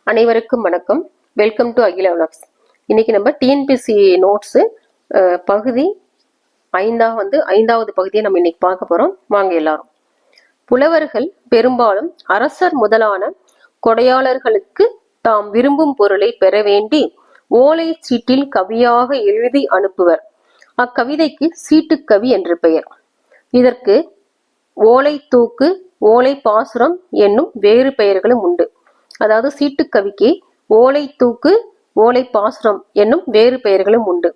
அனைவருக்கும் வணக்கம். Welcome to அகில விலாக்ஸ். இன்னைக்கு நம்ம டிஎன்பிசி நோட்ஸ் பகுதி ஐந்தாவது பகுதியை நம்ம இன்னைக்கு பார்க்க போறோம். வாங்க எல்லாரும். புலவர்கள் பெரும்பாலும் அரசர் முதலான கொடையாளர்களுக்கு தாம் விரும்பும் பொருளை பெற வேண்டி ஓலை சீட்டில் கவியாக எழுதி அனுப்புவர். அக்கவிதைக்கு சீட்டுக்கவி என்று பெயர். இதற்கு ஓலை தூக்கு, ஓலை பாசுரம் என்னும் வேறு பெயர்களும் உண்டு. அதாவது சீட்டுக்கவிக்கு ஓலை தூக்கு, ஓலை பாசுரம் என்னும் வேறு பெயர்களும் உண்டு.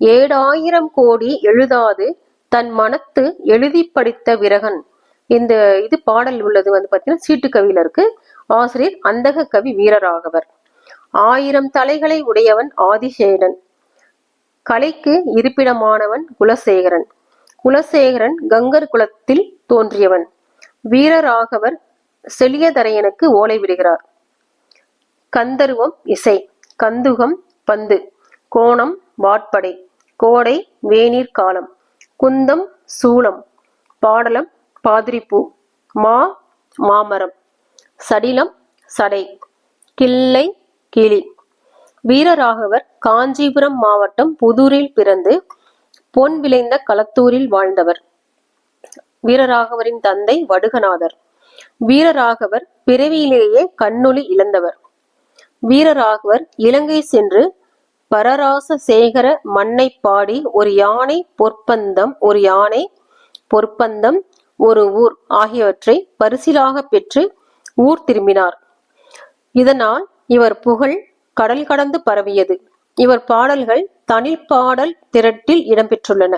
7000 கோடி எழுதாது தன் மனத்து எழுதி படித்த விரகன். இது பாடல் உள்ளது பாத்தீங்கன்னா சீட்டுக்கவியில இருக்கு. ஆசிரியர் அந்தக கவி வீரராகவர். 1000 தலைகளை உடையவன் ஆதிசேடன். கலைக்கு இருப்பிடமானவன் குலசேகரன். குலசேகரன் கங்கர் குலத்தில் தோன்றியவன். வீரராகவர் செலியதரையனுக்கு ஓலை விடுகிறார். கந்தருவம் இசை, கந்துகம் பந்து, கோணம் வாட்படை, கோடை வேநீர் காலம், குந்தம் சூலம், பாடலம் பாதிரிப்பூ, மாமரம், சடிலம் சடை, கிள்ளை கிளி. வீரராகவர் காஞ்சிபுரம் மாவட்டம் புதூரில் பிறந்து பொன் விளைந்த களத்தூரில் வாழ்ந்தவர். வீரராகவரின் தந்தை வடுகநாதர். வீரராகவர் பிறவியிலேயே கண்ணொளி இழந்தவர். வீரராகவர் இலங்கை சென்று பரராச சேகர மண்ணை பாடி ஒரு யானை பொற்பந்தம் ஒரு ஊர் ஆகியவற்றை பரிசிலாக பெற்று ஊர் திரும்பினார். இதனால் இவர் புகழ் கடல் கடந்து பரவியது. இவர் பாடல்கள் தனிப்பாடல் திரட்டில் இடம்பெற்றுள்ளன.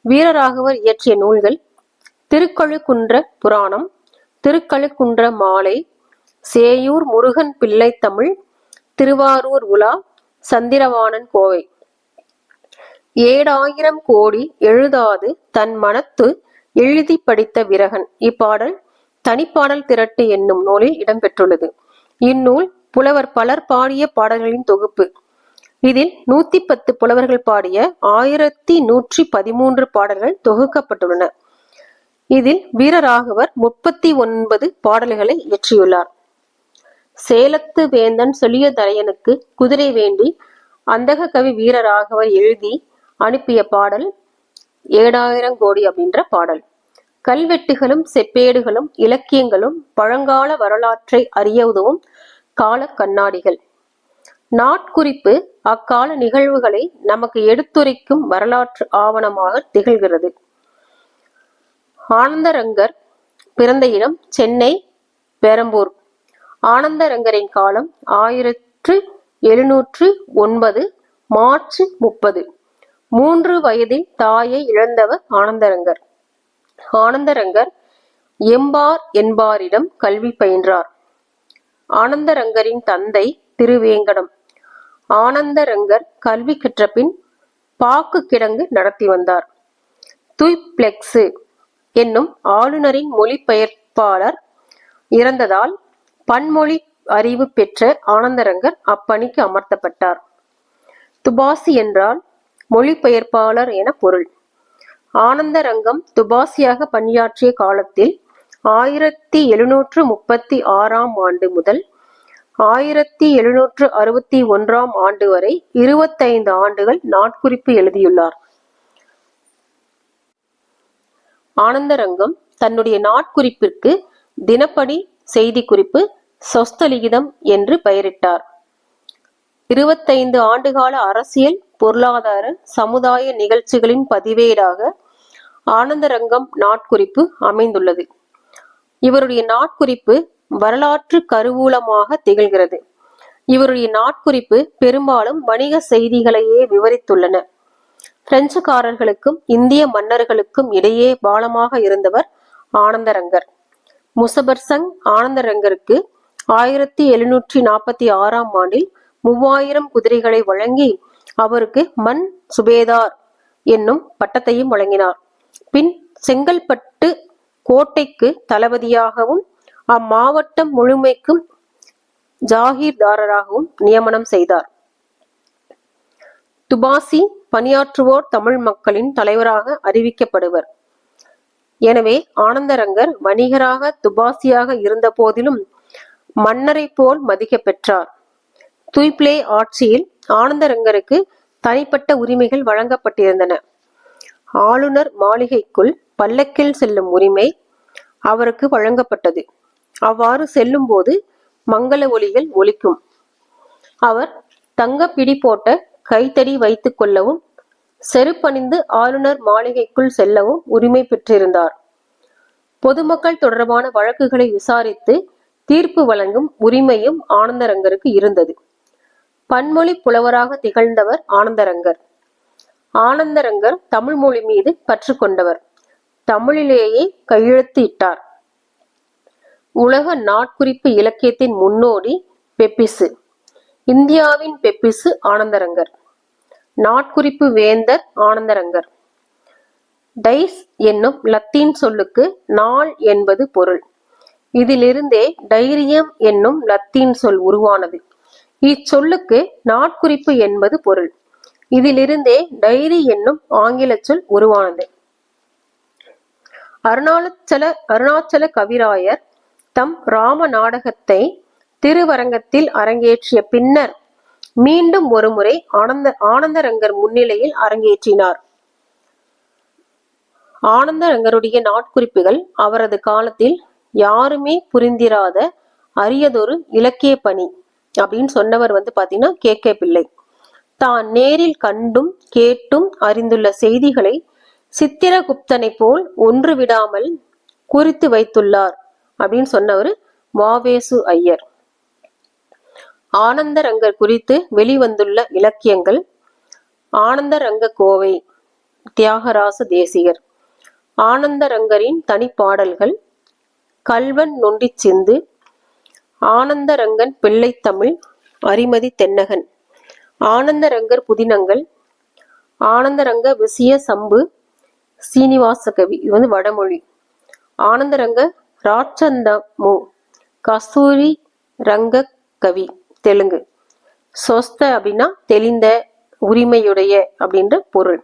வீரராகவர் இயற்றிய நூல்கள் திருக்கழுக்குன்ற புராணம், திருக்கழுக்குன்ற மாலை, சேயூர் முருகன் பிள்ளை தமிழ், திருவாரூர் உலா, சந்திரவாணன் கோவை. 7000 கோடி எழுதாது தன் மனத்து எழுதி படித்த விரகன். இப்பாடல் தனிப்பாடல் திரட்டு என்னும் நூலில் இடம்பெற்றுள்ளது. இந்நூல் புலவர் பலர் பாடிய பாடல்களின் தொகுப்பு. இதில் 110 புலவர்கள் பாடிய 1113 பாடல்கள் தொகுக்கப்பட்டுள்ளன. இதில் வீரராகவர் 39 பாடல்களை இயற்றியுள்ளார். சேலத்து வேந்தன் செலியதரையனுக்கு குதிரை வேண்டி அந்தக கவி வீரராகவர் எழுதி அனுப்பிய பாடல் 7000 கோடி அப்படின்ற பாடல். கல்வெட்டுகளும் செப்பேடுகளும் இலக்கியங்களும் பழங்கால வரலாற்றை அறிய உதவும் கால கண்ணாடிகள். நாட்குறிப்பு அக்கால நிகழ்வுகளை நமக்கு எடுத்துரைக்கும் வரலாற்று ஆவணமாக திகழ்கிறது. ஆனந்தரங்கர் பிறந்த இடம் சென்னை பெரம்பூர். ஆனந்தரங்கரின் காலம் 1709 மார்ச் 30. 3 வயதில் தாயை இழந்தவர் ஆனந்தரங்கர். ஆனந்தரங்கர் எம்பார் என்பாரிடம் கல்வி பயின்றார். ஆனந்தரங்கரின் தந்தை திருவேங்கடம். ஆனந்தரங்கர் கல்வி கற்ற பின் பாக்கு கிடங்கு நடத்தி வந்தார். துய்ப்ளெக்சு என்னும் ஆளுநரின் மொழிபெயர்ப்பாளர் இறந்ததால் பன்மொழி அறிவு பெற்ற ஆனந்தரங்கர் அப்பணிக்கு அமர்த்தப்பட்டார். துபாசி என்றால் மொழிபெயர்ப்பாளர் என பொருள். ஆனந்தரங்கம் துபாசியாக பணியாற்றிய காலத்தில் 1736 ஆண்டு முதல் 1761 ஆண்டு வரை 25 ஆண்டுகள் நாட்குறிப்பு எழுதியுள்ளார். ஆனந்தரங்கம் தன்னுடைய நாட்குறிப்பிற்கு தினப்படி செய்தி குறிப்பு சொஸ்தலிகிதம் என்று பெயரிட்டார். 25 ஆண்டுகால அரசியல், பொருளாதார, சமுதாய நிகழ்ச்சிகளின் பதிவேடாக ஆனந்தரங்கம் நாட்குறிப்பு அமைந்துள்ளது. இவருடைய நாட்குறிப்பு வரலாற்று கருவூலமாக திகழ்கிறது. இவருடைய நாட்குறிப்பு பெரும்பாலும் வணிக செய்திகளையே விவரித்துள்ளன. பிரெஞ்சுக்காரர்களுக்கும் இந்திய மன்னர்களுக்கும் இடையே பாலமாக இருந்தவர் ஆனந்தரங்கர். முசபர்சங் ஆனந்தரங்கருக்கு 1746 ஆண்டில் 3000 குதிரைகளை வழங்கி அவருக்கு மண் சுபேதார் என்னும் பட்டத்தையும் வழங்கினார். பின் செங்கல்பட்டு கோட்டைக்கு தளபதியாகவும் அம்மாவட்டம் முழுமைக்கும் ஜாகீர்தாரராகவும் நியமனம் செய்தார். துபாசி பணியாற்றுவோர் தமிழ் மக்களின் தலைவராக அறிவிக்கப்படுவர். எனவே ஆனந்தரங்கர் வணிகராக துபாசியாக இருந்த போதிலும் மன்னரை போல் மதிக்க பெற்றார். துய்ப்ளே ஆட்சியில் ஆனந்தரங்கருக்கு தனிப்பட்ட உரிமைகள் வழங்கப்பட்டிருந்தன. ஆளுநர் மாளிகைக்குள் பல்லக்கில் செல்லும் உரிமை அவருக்கு வழங்கப்பட்டது. அவ்வாறு செல்லும் போது மங்கள ஒலிகள் ஒலிக்கும். அவர் தங்க பிடி போட்ட கைத்தடி வைத்துக் கொள்ளவும் செருப்பணிந்து ஆளுநர் மாளிகைக்குள் செல்லவும் உரிமை பெற்றிருந்தார். பொதுமக்கள் தொடர்பான வழக்குகளை விசாரித்து தீர்ப்பு வழங்கும் உரிமையும் ஆனந்தரங்கருக்கு இருந்தது. பன்மொழி புலவராக திகழ்ந்தவர் ஆனந்தரங்கர். ஆனந்தரங்கர் தமிழ் மொழி மீது பற்று கொண்டவர். தமிழிலேயே கையெழுத்து இட்டார். உலக நாட்குறிப்பு இலக்கியத்தின் முன்னோடி பெப்பிசு. இந்தியாவின் பெப்பிசு ஆனந்தரங்கர். நாட்குறிப்பு வேந்தர் ஆனந்தரங்கர். டைஸ் என்னும் லத்தீன் சொல்லுக்கு நாள் என்பது பொருள். இதிலிருந்தே டைரியம் என்னும் லத்தீன் சொல் உருவானது. இச்சொல்லுக்கு நாட்குறிப்பு என்பது பொருள். இதிலிருந்தே டைரி என்னும் ஆங்கில சொல் உருவானது. அருணாச்சல கவிராயர் தம் ராம நாடகத்தை திருவரங்கத்தில் அரங்கேற்றிய பின்னர் மீண்டும் ஒருமுறை ஆனந்தரங்கர் முன்னிலையில் அரங்கேற்றினார். ஆனந்தரங்கருடைய நாட்குறிப்புகள் அவரது காலத்தில் யாருமே புரிந்திராத அரியதொரு இலக்கிய பணி அப்படின்னு சொன்னவர் பாத்தீங்கன்னா கே பிள்ளை. தான் நேரில் கண்டும் கேட்டும் அறிந்துள்ள செய்திகளை சித்திரகுப்தனை போல் ஒன்று விடாமல் குறித்து வைத்துள்ளார் அப்படின்னு சொன்னவர் வாவேசு ஐயர். ஆனந்தரங்கர் குறித்து வெளிவந்துள்ள இலக்கியங்கள் ஆனந்தரங்க கோவை தியாகராச தேசிகர், ஆனந்தரங்கரின் தனிப்பாடல்கள், கல்வன் நொண்டி சிந்து, ஆனந்தரங்கன் பிள்ளைத்தமிழ், அரிமதி தென்னகன், ஆனந்தரங்கர் புதினங்கள், ஆனந்தரங்க விஷய சம்பு, சீனிவாச கவி இது வடமொழி, ஆனந்தரங்க ராச்சந்தமு, கஸ்தூரி ரங்க கவி தெலுங்கு, சொஸ்த அப்படின்னா தெளிந்த உரிமையுடைய அப்படின்ற பொருள்,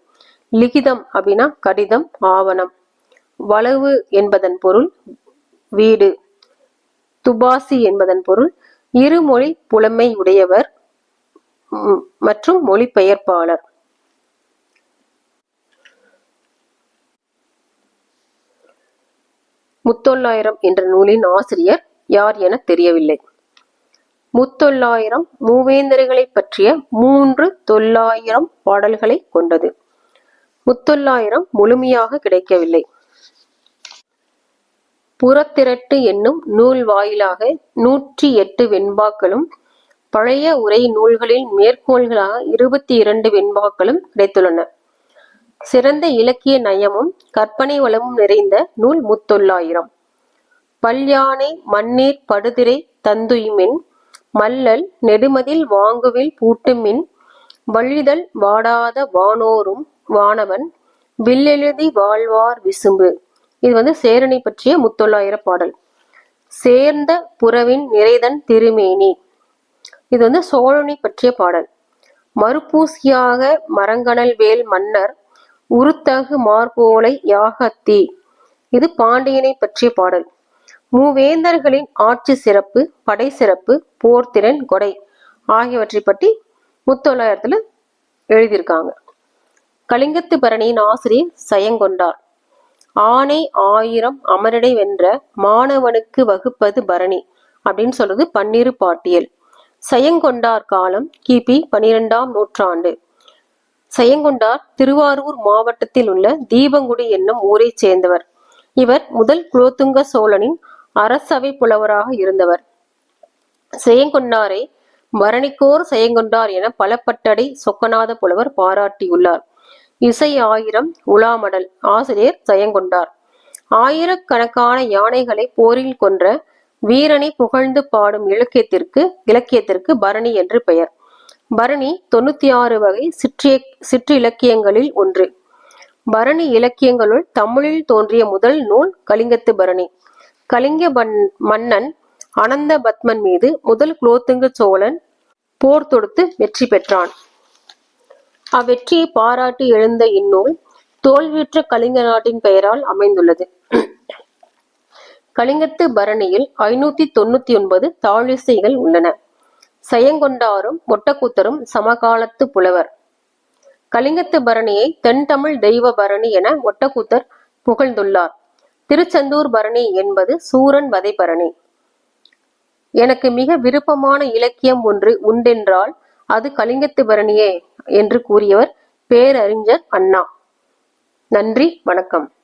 லிகிதம் அப்படின்னா கடிதம் ஆவணம், வளவு என்பதன் பொருள் வீடு, துபாசி என்பதன் பொருள் இருமொழி புலமை உடையவர் மற்றும் மொழிபெயர்ப்பாளர். முத்தொள்ளாயிரம் என்ற நூலின் ஆசிரியர் யார் என தெரியவில்லை. முத்தொள்ளாயிரம் மூவேந்தர்களை பற்றிய 3 தொள்ளாயிரம் பாடல்களை கொண்டது. முத்தொள்ளாயிரம் முழுமையாக கிடைக்கவில்லை. புறத்திரட்டு என்னும் நூல் வாயிலாக 108 வெண்பாக்களும் பழைய உரை நூல்களில் மேற்கோள்களாக 22 வெண்பாக்களும் கிடைத்துள்ளன. சிறந்த இலக்கிய நயமும் கற்பனை வளமும் நிறைந்த நூல் முத்தொள்ளாயிரம். பல்யானை மண்ணீர் படுதிரை தந்துய்மின் மல்லல் நெடுமதில் வாங்குவில் பூட்டுமின் வழிதல் வாடாத வானோரும் வானவன் வில்லெழுதி வாழ்வார் விசும்பு. இது சேரனை பற்றிய முத்தொள்ளாயிர பாடல். சேர்ந்த புறவின் நிறைதன் திருமேனி இது சோழனை பற்றிய பாடல். மறுபூசியாக மரங்கணல் வேல் மன்னர் உருத்தகு மார்போலை யாகத்தி இது பாண்டியனை பற்றிய பாடல். மூவேந்தர்களின் ஆட்சி சிறப்பு, படை சிறப்பு, போர்த்திறன், கொடை ஆகியவற்றை பற்றி முத்தொள்ளாயிரத்துல எழுதியிருக்காங்க. கலிங்கத்து பரணியின் ஆசிரியர் சயங்கொண்டார். ஆனை 1000 அமரடை வென்ற மாணவனுக்கு வகுப்பது பரணி அப்படின்னு சொல்றது பன்னிரு பாட்டியல். சயங்கொண்டார் காலம் கிபி 12ஆம் நூற்றாண்டு. சயங்கொண்டார் திருவாரூர் மாவட்டத்தில் உள்ள தீபங்குடி என்னும் ஊரை சேர்ந்தவர். இவர் முதல் குலோத்துங்க சோழனின் அரசவை புலவராக இருந்தவர். செயங்கொண்டாரை பரணிக்கோர் செயங்கொண்டார் என பலப்பட்டடை சொக்கநாத புலவர் பாராட்டியுள்ளார். இசை 1000 உலாமடல் ஆசிரியர் செயங்கொண்டார். ஆயிரக்கணக்கான யானைகளை போரில் கொன்ற வீரனை புகழ்ந்து பாடும் இலக்கியத்திற்கு பரணி என்று பெயர். பரணி 96 வகை சிற்றிலக்கியங்களில் ஒன்று. பரணி இலக்கியங்களுள் தமிழில் தோன்றிய முதல் நூல் கலிங்கத்து பரணி. கலிங்க மன்னன் அனந்த பத்மன் மீது முதல் குலோத்துங்க சோழன் போர் தொடுத்து வெற்றி பெற்றான். அவ்வெற்றியை பாராட்டி எழுந்த இந்நூல் தோல்வியுற்ற கலிங்க நாட்டின் பெயரால் அமைந்துள்ளது. கலிங்கத்து பரணியில் 599 தாழிசைகள் உள்ளன. செயங்கொண்டாரும் ஒட்டக்கூத்தரும் சமகாலத்து புலவர். கலிங்கத்து பரணியை தென்தமிழ் தெய்வ பரணி என ஒட்டக்கூத்தர் புகழ்ந்துள்ளார். திருச்செந்தூர் பரணி என்பது சூரன் வதை பரணி. எனக்கு மிக விருப்பமான இலக்கியம் ஒன்று உண்டென்றால் அது கலிங்கத்து பரணியே என்று கூறியவர் பேரறிஞர் அண்ணா. நன்றி, வணக்கம்.